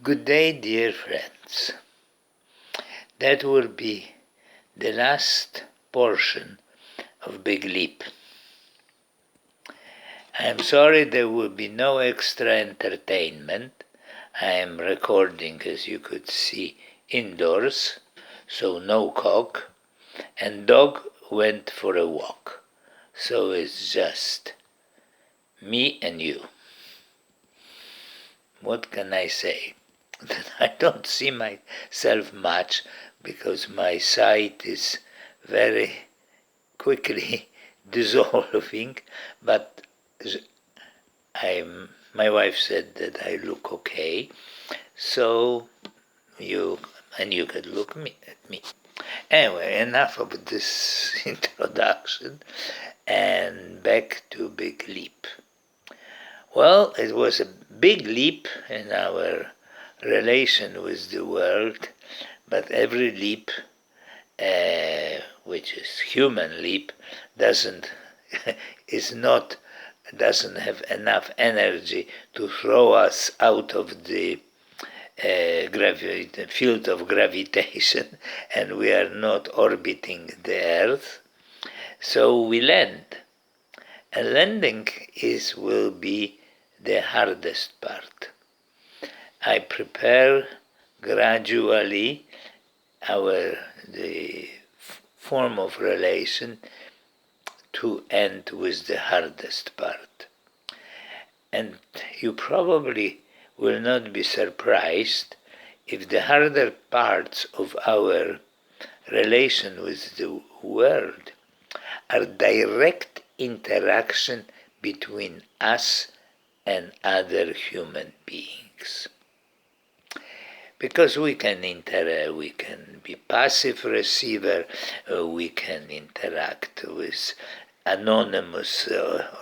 Good day, dear friends. That will be the last portion of Big Leap. I am sorry there will be no extra entertainment. I am recording, as you could see, indoors, so no cock, and dog went for a walk. So it's just me and you. What can I say? I don't see myself much because my sight is very quickly dissolving, but my wife said that I look okay, so you could look at me. Anyway, enough of this introduction, and back to Big Leap. Well, it was a big leap in our relation with the world, but every leap, which is human leap, doesn't have enough energy to throw us out of the field of gravitation, and we are not orbiting the Earth, so we land. And landing will be the hardest part. I prepare gradually the form of relation to end with the hardest part. And you probably will not be surprised if the harder parts of our relation with the world are direct interaction between us and other human beings. Because we can be passive receiver, we can interact with anonymous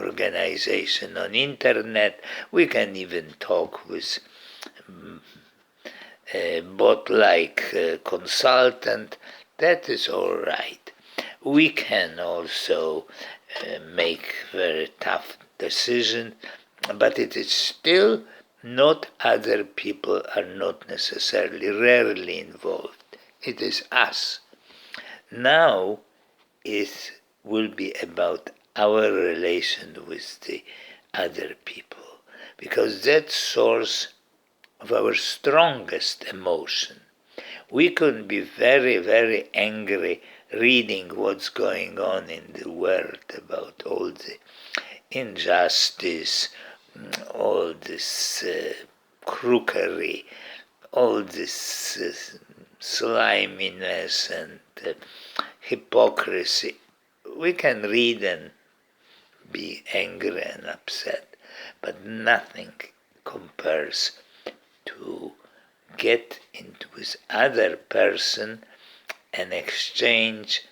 organization on internet, we can even talk with a bot-like consultant. That is all right. We can also make very tough decisions, but it is still not other people are not necessarily, rarely involved. It is us. Now it will be about our relation with the other people, because that's source of our strongest emotion. We could be very, very angry reading what's going on in the world about all the injustice, all this crookery, all this sliminess and hypocrisy. We can read and be angry and upset, but nothing compares to get into with other person and exchange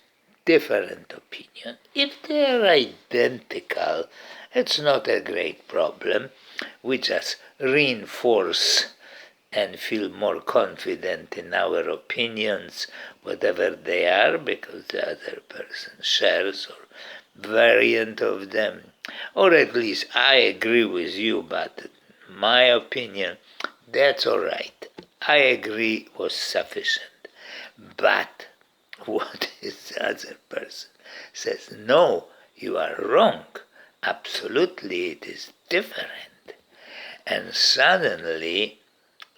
different opinion. If they are identical, it's not a great problem. We just reinforce and feel more confident in our opinions, whatever they are, because the other person shares or variant of them. Or at least I agree with you, but my opinion, that's all right. I agree was sufficient. But what if the other person says, no, you are wrong, absolutely it is different. And suddenly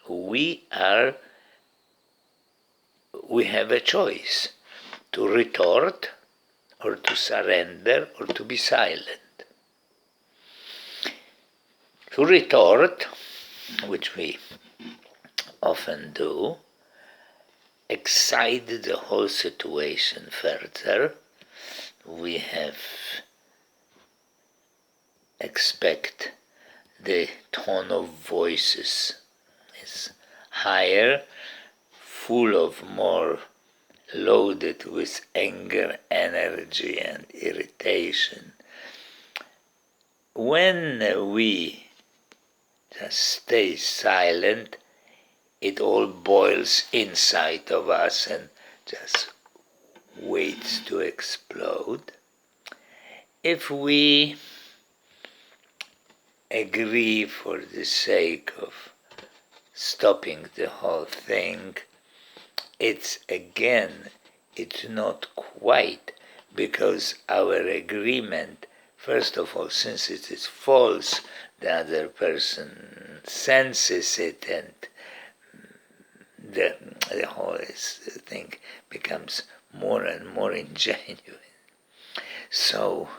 we have a choice to retort or to surrender or to be silent. To retort, which we often do, excite the whole situation further. We expect the tone of voices is higher, full of more loaded with anger, energy, and irritation. When we just stay silent, it all boils inside of us and just waits to explode. If we agree for the sake of stopping the whole thing. It's not quite, because our agreement, first of all, since it is false, the other person senses it, and the whole thing becomes more and more ingenuine. So,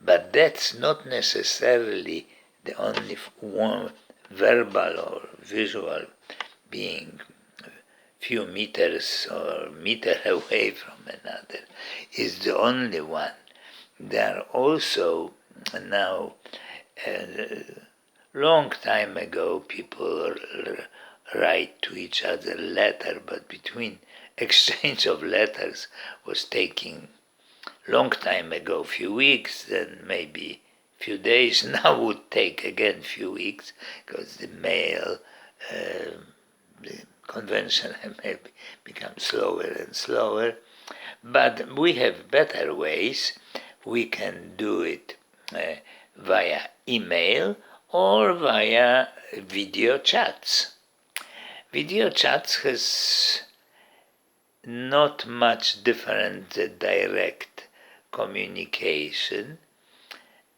but that's not necessarily the only one, verbal or visual, being few meters or meter away from another, is the only one. There are also now, long time ago, people write to each other letter, but between exchange of letters was taking long time ago, few weeks, then maybe few days. Now would take again few weeks, because the mail, the convention may become slower and slower. But we have better ways. We can do it via email or via video chats. Video chats has not much different than direct communication.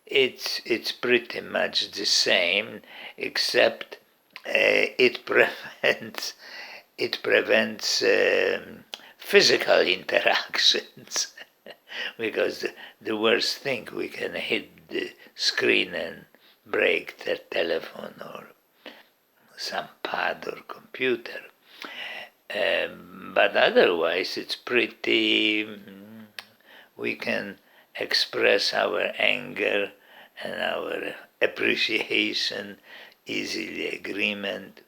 It's pretty much the same, except it prevents physical interactions. Because the worst thing, we can hit the screen and break the telephone or some pad or computer. But otherwise, it's pretty. We can express our anger and our appreciation, easily agreement.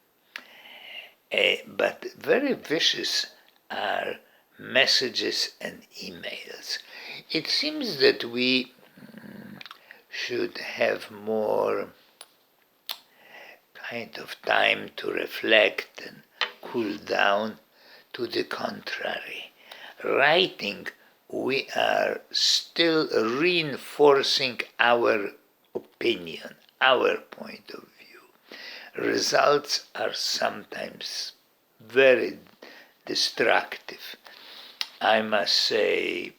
But very vicious are messages and emails. It seems that we should have more kind of time to reflect and cool down. To the contrary, writing, we are still reinforcing our opinion, our point of view. Results are sometimes very destructive. I must say,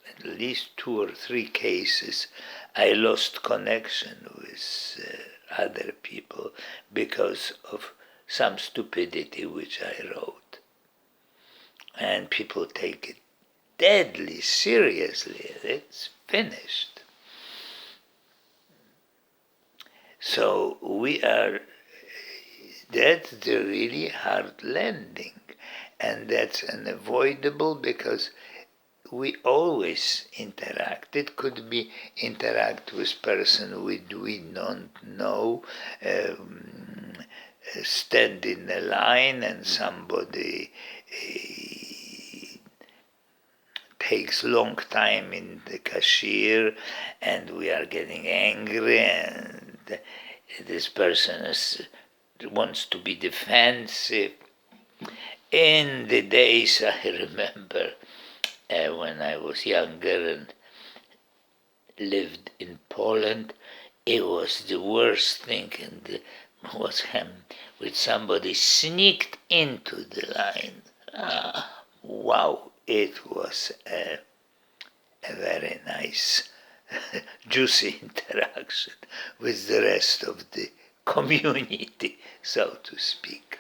at least 2 or 3 cases, I lost connection with other people because of some stupidity which I wrote. And people take it deadly seriously. It's finished. So that's the really hard landing. And that's unavoidable, because we always interact. It could be interact with person we don't know, stand in a line and somebody takes long time in the cashier and we are getting angry, and this person wants to be defensive. In the days, I remember when I was younger and lived in Poland, it was the worst thing, and was with somebody sneaked into the line. Wow, it was a very nice, juicy interaction with the rest of the community, so to speak.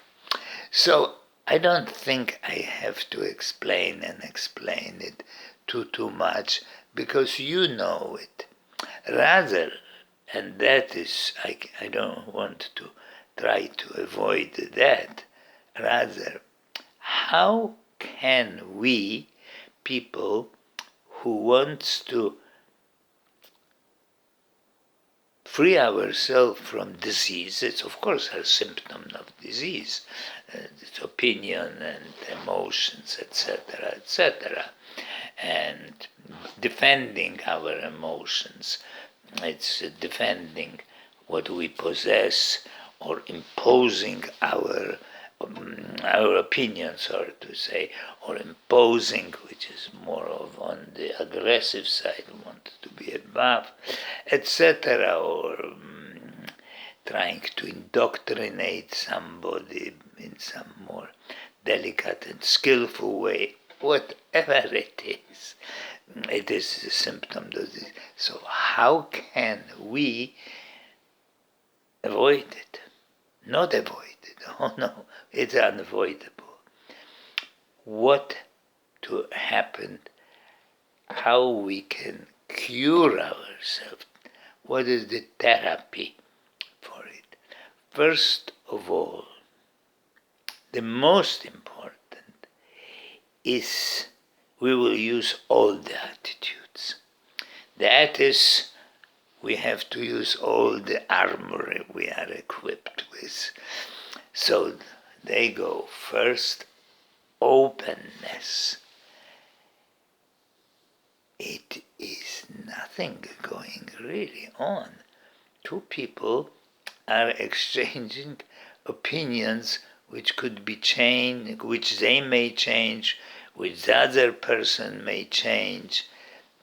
So I don't think I have to explain it too much, because you know it. Rather, and that is, I don't want to try to avoid that. Rather, how can we, people who wants to free ourselves from disease, it's of course a symptom of disease, it's opinion and emotions, etc., and defending our emotions, it's defending what we possess, or imposing our opinion, so to say, or imposing, which is more of on the aggressive side, want to be above, etc., or trying to indoctrinate somebody in some more delicate and skillful way, whatever it is a symptom of this. So how can we avoid it? Not avoid it. Oh no, it's unavoidable. What to happen? How we can cure ourselves? What is the therapy for it? First of all, the most important is we will use all the attitudes. That is, we have to use all the armor we are equipped with. So they go first, openness. It is nothing going really on. Two people are exchanging opinions which could be changed, which they may change, which the other person may change.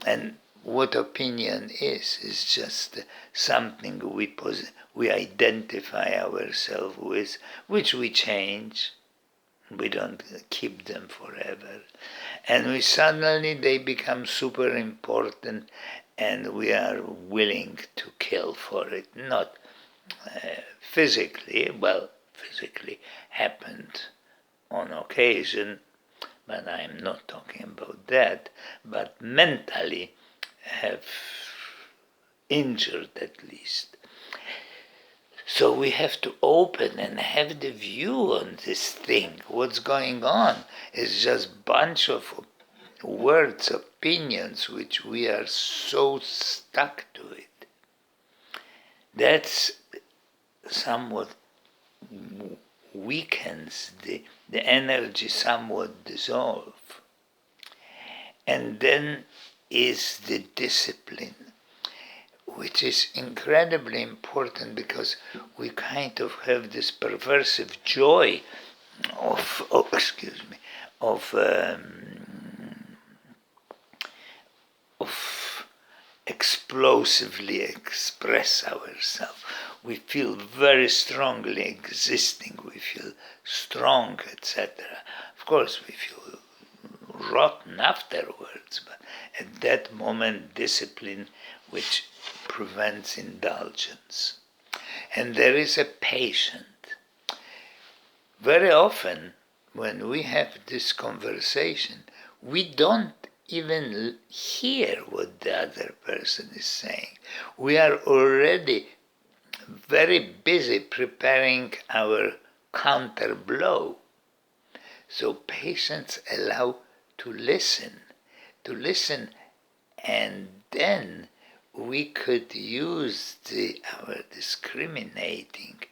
And what opinion is just something we identify ourselves with, which we change. We don't keep them forever. And suddenly they become super important and we are willing to kill for it. Not physically, well, physically happened on occasion, but I'm not talking about that, but mentally have injured at least. So we have to open and have the view on this thing. What's going on is just bunch of words, opinions, which we are so stuck to it. That's somewhat weakens the energy, somewhat dissolve. And then is the discipline, which is incredibly important because we kind of have this perversive joy of explosively express ourselves. We feel very strongly existing, we feel strong, etc. Of course, we feel rotten afterwards, but at that moment, discipline which prevents indulgence. And there is a patient. Very often, when we have this conversation, we don't even hear what the other person is saying. We are already very busy preparing our counter blow. So patience allow to listen, and then we could use our discriminating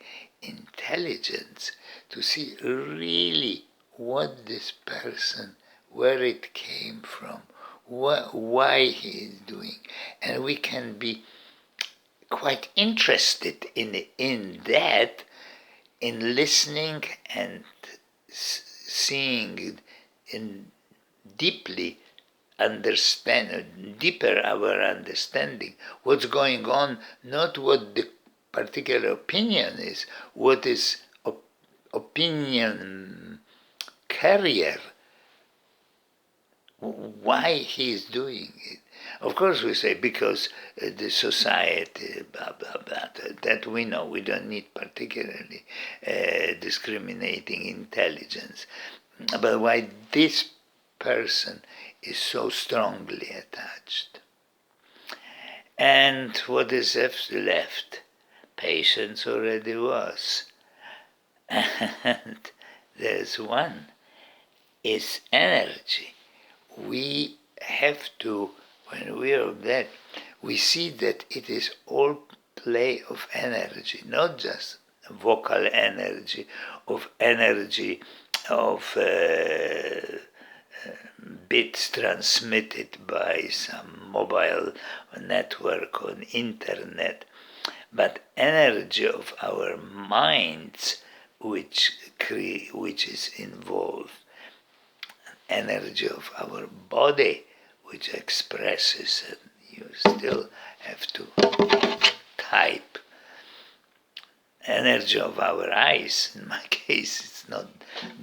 intelligence to see really what this person, where it came from, why he is doing. And we can be quite interested in that, in listening and seeing it in deeply deeper our understanding what's going on, not what the particular opinion is, what is opinion carrier, why he is doing it. Of course we say because the society, blah, blah, blah, that we know, we don't need particularly discriminating intelligence. But why this person is so strongly attached. And what is left? Patience already was. And there's one, is energy. We have to, when we are that, we see that it is all play of energy, not just vocal energy, of bits transmitted by some mobile network on internet, but energy of our minds which is involved, energy of our body which expresses, and you still have to type. energy of our eyes. In my case, it's not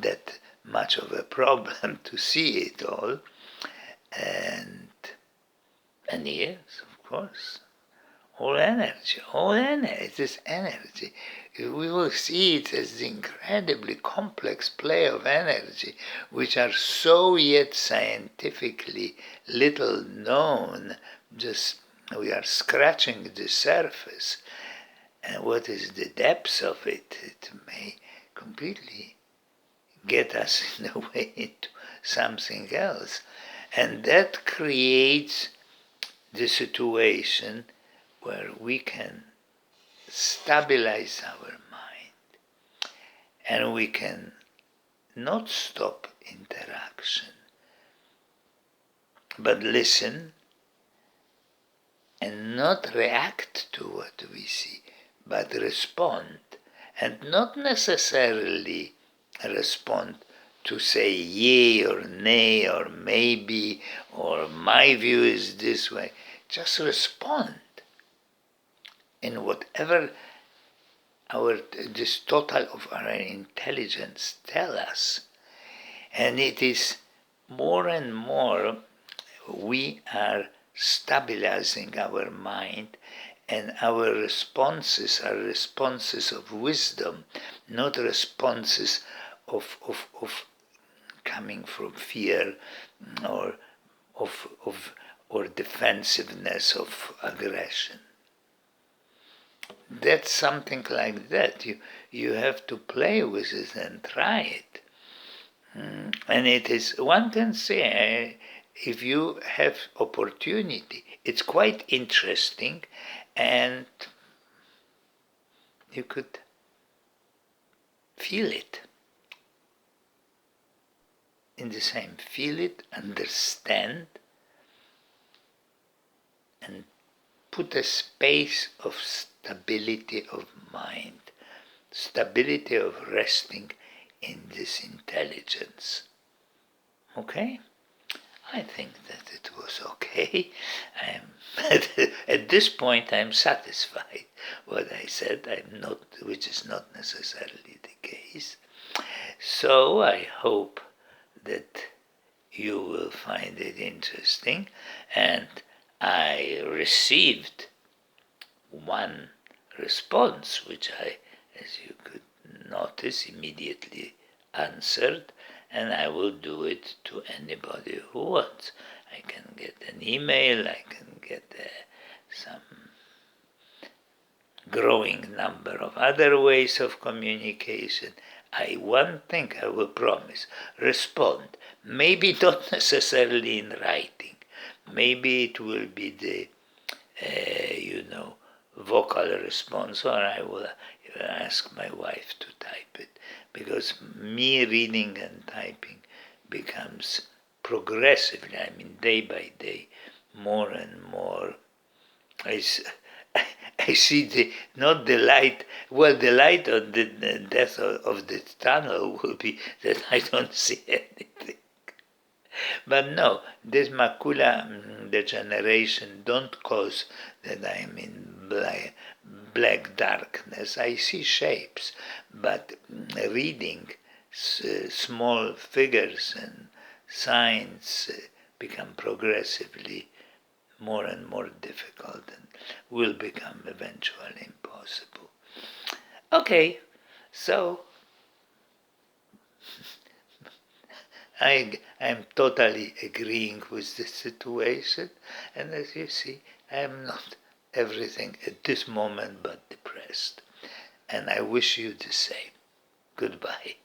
that much of a problem to see it all. And yes, of course, all energy, it is energy. We will see it as the incredibly complex play of energy, which are so yet scientifically little known, just we are scratching the surface. And what is the depth of it? It may completely get us in a way into something else. And that creates the situation where we can stabilize our mind and we can not stop interaction, but listen and not react to what we see, but respond, and not necessarily respond to say yea or nay or maybe or my view is this way. Just respond in whatever this total of our intelligence tell us. And it is more and more we are stabilizing our mind, and our responses are responses of wisdom, not responses of coming from fear or or defensiveness of aggression. That's something like that. You have to play with it and try it. And it is, one can say, if you have opportunity, it's quite interesting, and you could feel it. In the same, feel it, understand, and put a space of stability of mind, stability of resting in this intelligence. Okay? I think that it was okay. At this point I'm satisfied what I said, which is not necessarily the case. So I hope that you will find it interesting, and I received one response which I, as you could notice, immediately answered, and I will do it to anybody who wants. I can get an email, I can get some growing number of other ways of communication. One thing I will promise, respond. Maybe not necessarily in writing. Maybe it will be the, vocal response, or I will ask my wife to type it. Because me reading and typing becomes progressively, day by day, more and more. I see not the light. Well, the light on the death of the tunnel will be that I don't see anything. But no, this macula degeneration don't cause that I'm in black darkness. I see shapes, but reading small figures and signs become progressively more and more difficult and will become eventually impossible. Okay, so I'm totally agreeing with the situation, and as you see, I am not everything at this moment but depressed. And I wish you the same. Goodbye.